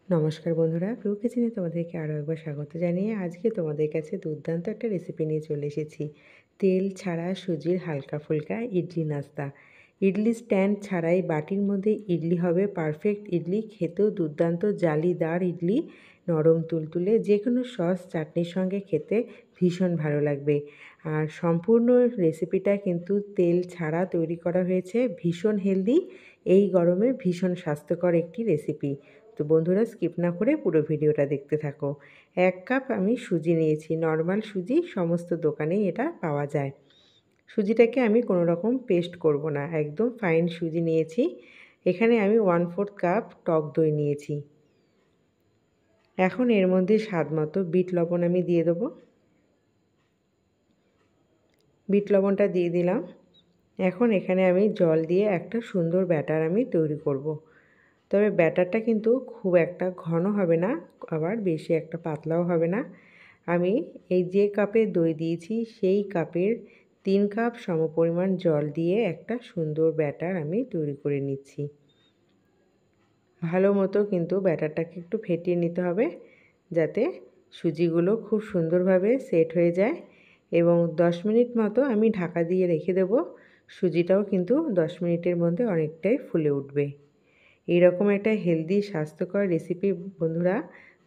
নমস্কার বন্ধুরা, প্রো কিচেনে তোমাদেরকে আরও একবার স্বাগত জানিয়ে আজকে তোমাদের কাছে দুর্দান্ত একটা রেসিপি নিয়ে চলে এসেছি। তেল ছাড়া সুজির হালকা ফুলকা ইডলি নাস্তা। ইডলি স্ট্যান্ড ছাড়াই বাটির মধ্যে ইডলি হবে পারফেক্ট ইডলি, খেতেও দুর্দান্ত জালিদার ইডলি, নরম তুলতুলে, যে কোনো সস চাটনির সঙ্গে খেতে ভীষণ ভালো লাগবে। আর সম্পূর্ণ রেসিপিটা কিন্তু তেল ছাড়া তৈরি করা হয়েছে, ভীষণ হেলদি, এই গরমে ভীষণ স্বাস্থ্যকর একটি রেসিপি। তো বন্ধুরা, স্কিপ না করে পুরো ভিডিওটা দেখতে থাকো। 1 কাপ আমি সুজি নিয়েছি, নর্মাল সুজি, সমস্ত দোকানেই এটা পাওয়া যায়। সুজিটাকে আমি কোনো রকম পেস্ট করব না, একদম ফাইন সুজি নিয়েছি। এখানে আমি 1/4 কাপ টক দই নিয়েছি। এখন এর মধ্যে স্বাদ মতো বিট লবণ আমি দিয়ে দেবো। বিট লবণটা দিয়ে দিলাম। এখন এখানে আমি জল দিয়ে একটা সুন্দর ব্যাটার আমি তৈরি করব। তবে ব্যাটারটা কিন্তু খুব একটা ঘন হবে না, আবার বেশি একটা পাতলাও হবে না। আমি এই যে কাপে দই দিয়েছি সেই কাপের 3 কাপ সমপরিমাণ জল দিয়ে একটা সুন্দর ব্যাটার আমি তৈরি করে নিচ্ছি। ভালো মতো কিন্তু ব্যাটারটাকে একটু ফেটিয়ে নিতে হবে, যাতে সুজিগুলো খুব সুন্দরভাবে সেট হয়ে যায়। এবং 10 মিনিট মতো আমি ঢাকা দিয়ে রেখে দেব। সুজিটাও কিন্তু 10 মিনিটের মধ্যে অনেকটাই ফুলে উঠবে। এইরকম একটা হেলদি স্বাস্থ্যকর রেসিপি বন্ধুরা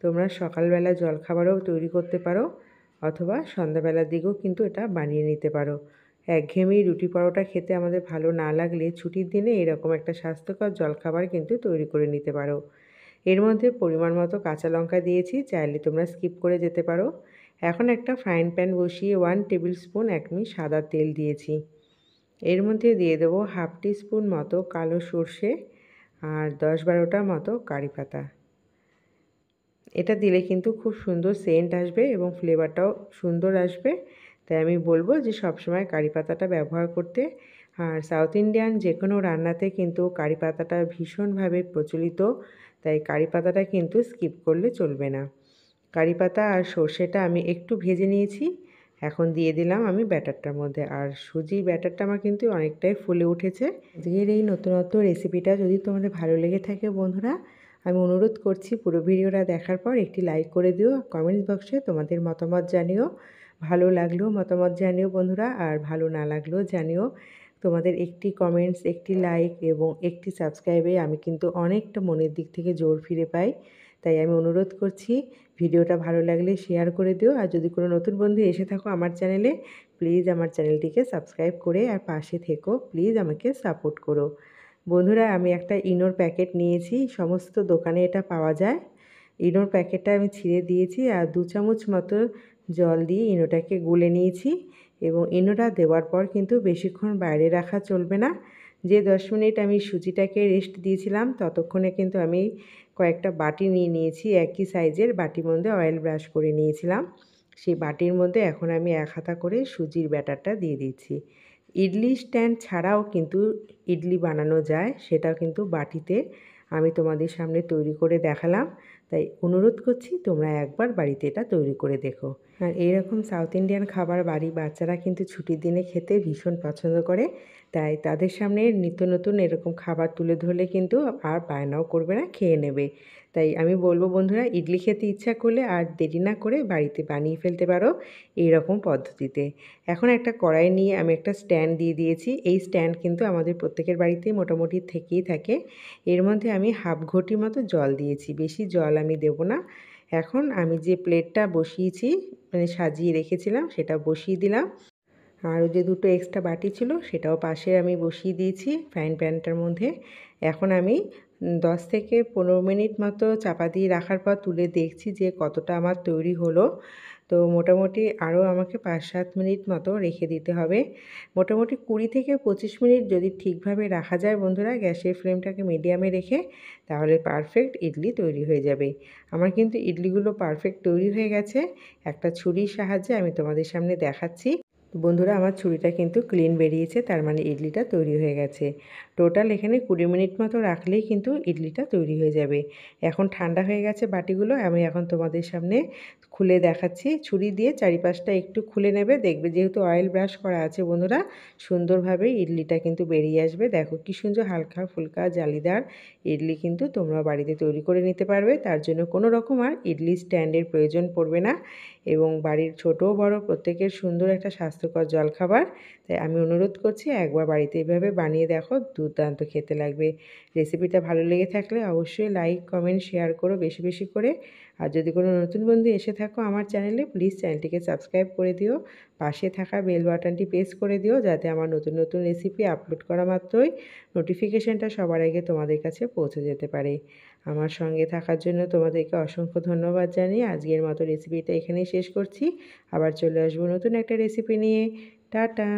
তোমরা সকালবেলা জলখাবারও তৈরি করতে পারো, অথবা সন্ধ্যাবেলার দিকেও কিন্তু এটা বানিয়ে নিতে পারো। একঘেয়েমি রুটি পরোটা খেতে আমাদের ভালো না লাগলে ছুটির দিনে এরকম একটা স্বাস্থ্যকর জলখাবার কিন্তু তৈরি করে নিতে পারো। এর মধ্যে পরিমাণ মতো কাঁচা লঙ্কা দিয়েছি, চাইলে তোমরা স্কিপ করে যেতে পারো। এখন একটা ফ্রাইং প্যান বসিয়ে 1 টেবিল স্পুন আমি সাদা তেল দিয়েছি। এর মধ্যে দিয়ে দেবো 1/2 টিস্পুন মতো কালো সর্ষে আর 10-12টা মতো কারি পাতা। এটা দিলে কিন্তু খুব সুন্দর সেন্ট আসবে এবং ফ্লেভারটাও সুন্দর আসবে। তাই আমি বলবো যে সবসময় কারি পাতাটা ব্যবহার করতে। আর সাউথ ইন্ডিয়ান যে কোনো রান্নাতে কিন্তু কারি পাতাটা ভীষণভাবে প্রচলিত, তাই কারি পাতাটা কিন্তু স্কিপ করলে চলবে না। কারি পাতা আর সর্ষেটা আমি একটু ভেজে নিয়েছি। এখন দিয়ে দিলাম আমি ব্যাটারটার মধ্যে, আর সুজির ব্যাটারটা আমার কিন্তু অনেকটাই ফুলে উঠেছে। আজকের এই নতুনত্ব রেসিপিটা যদি তোমাদের ভালো লেগে থাকে বন্ধুরা, আমি অনুরোধ করছি পুরো ভিডিওটা দেখার পর একটি লাইক করে দিও, কমেন্টস বক্সে তোমাদের মতামত জানিও। ভালো লাগলেও মতামত জানিও বন্ধুরা, আর ভালো না লাগলেও জানিও। তোমাদের একটি কমেন্টস, একটি লাইক এবং একটি সাবস্ক্রাইবে আমি কিন্তু অনেকটা মনের দিক থেকে জোর ফিরে পাই। তাই আমি অনুরোধ করছি ভিডিওটা ভালো লাগলে শেয়ার করে দিও। আর যদি কোনো নতুন বন্ধু এসে থাকো আমার চ্যানেলে, প্লিজ আমার চ্যানেলটিকে সাবস্ক্রাইব করে আর পাশে থেকো, প্লিজ আমাকে সাপোর্ট করো। বন্ধুরা, আমি একটা ইনোর প্যাকেট নিয়েছি, সমস্ত দোকানে এটা পাওয়া যায়। ইনোর প্যাকেটটা আমি ছিঁড়ে দিয়েছি আর 2 চামচ মতো জল দিয়ে ইনোটাকে গুলে নিয়েছি। এবং ইনোটা দেওয়ার পর কিন্তু বেশিক্ষণ বাইরে রাখা চলবে না। যে 10 মিনিট আমি সুজিটাকে রেস্ট দিয়েছিলাম ততক্ষণে কিন্তু আমি কয়েকটা বাটি নিয়ে নিয়েছি, একই সাইজের বাটির মধ্যে অয়েল ব্রাশ করে নিয়েছিলাম। সেই বাটির মধ্যে এখন আমি 1 হাতা করে সুজির ব্যাটারটা দিয়ে দিচ্ছি। ইডলি স্ট্যান্ড ছাড়াও কিন্তু ইডলি বানানো যায়, সেটাও কিন্তু বাটিতে আমি তোমাদের সামনে তৈরি করে দেখালাম। তাই অনুরোধ করছি তোমরা একবার বাড়িতে এটা তৈরি করে দেখো। আর এইরকম সাউথ ইন্ডিয়ান খাবার বাড়ির বাচ্চারা কিন্তু ছুটির দিনে খেতে ভীষণ পছন্দ করে। তাই তাদের সামনে নিত্য নতুন এরকম খাবার তুলে ধরলে কিন্তু আর বায়নাও করবে না, খেয়ে নেবে। তাই আমি বলবো বন্ধুরা, ইডলি খেতে ইচ্ছা করলে আর দেরি না করে বাড়িতে বানিয়ে ফেলতে পারো এইরকম পদ্ধতিতে। এখন একটা কড়াই নিয়ে আমি একটা স্ট্যান্ড দিয়ে দিয়েছি। এই স্ট্যান্ড কিন্তু আমাদের প্রত্যেকের বাড়িতেই মোটামুটি থেকেই থাকে। এর মধ্যে আমি 1/2 ঘটি মতো জল দিয়েছি, বেশি জল আমি দেবো না। এখন আমি যে প্লেটটা বসিয়েছি, মানে সাজিয়ে রেখেছিলাম, সেটা বসিয়ে দিলাম। আরও যে 2টো এক্সট্রা বাটি ছিল সেটাও পাশে আমি বসিয়ে দিয়েছি ফ্রাইং প্যানটার মধ্যে। এখন আমি 10 থেকে 15 মিনিট মতো চাপা দিয়ে রাখার পর তুলে দেখছি যে কতটা আমার তৈরি হলো। তো মোটামুটি আরও আমাকে 5-7 মিনিট মতো রেখে দিতে হবে। মোটামুটি 20 থেকে 25 মিনিট যদি ঠিকভাবে রাখা যায় বন্ধুরা, গ্যাসের ফ্লেমটাকে মিডিয়ামে রেখে, তাহলে পারফেক্ট ইডলি তৈরি হয়ে যাবে। আমার কিন্তু ইডলিগুলো পারফেক্ট তৈরি হয়ে গেছে। একটা ছুরির সাহায্যে আমি তোমাদের সামনে দেখাচ্ছি। তো বন্ধুরা আমার ছুরিটা কিন্তু ক্লিন বেরিয়েছে, তার মানে ইডলিটা তৈরি হয়ে গেছে। টোটাল এখানে 20 মিনিট মতো রাখলেই কিন্তু ইডলিটা তৈরি হয়ে যাবে। এখন ঠান্ডা হয়ে গেছে বাটিগুলো, আমি এখন তোমাদের সামনে খুলে দেখাচ্ছি। ছুরি দিয়ে চারিপাশটা একটু খুলে নেবে, দেখবে যেহেতু অয়েল ব্রাশ করা আছে বন্ধুরা, সুন্দরভাবে ইডলিটা কিন্তু বেরিয়ে আসবে। দেখো কি সুন্দর হালকা ফুলকা জালিদার ইডলি কিন্তু তোমরা বাড়িতে তৈরি করে নিতে পারবে। তার জন্য কোনো রকম আর ইডলি স্ট্যান্ডের প্রয়োজন পড়বে না, এবং বাড়ির ছোট বড় প্রত্যেকের সুন্দর একটা স্বাস্থ্যকর জলখাবার। তাই আমি অনুরোধ করছি একবার বাড়িতে এইভাবে বানিয়ে দেখো, দুর্দান্ত খেতে লাগবে। রেসিপিটা ভালো লেগে থাকলে অবশ্যই লাইক কমেন্ট শেয়ার করো বেশি বেশি করে। আর যদি কোনো নতুন বন্ধু এসে থাকো আমার চ্যানেলে, প্লিজ চ্যানেলটিকে সাবস্ক্রাইব করে দিও, পাশে থাকা বেল বাটনটি প্রেস করে দিও, যাতে আমার নতুন নতুন রেসিপি আপলোড করা মাত্রই নোটিফিকেশানটা সবার আগে তোমাদের কাছে পৌঁছে যেতে পারে। আমার সঙ্গে থাকার জন্য তোমাদেরকে অসংখ্য ধন্যবাদ জানিয়ে আজকের মতো রেসিপিটা এখানেই শেষ করছি। আবার চলে আসবো নতুন একটা রেসিপি নিয়ে। টাটা।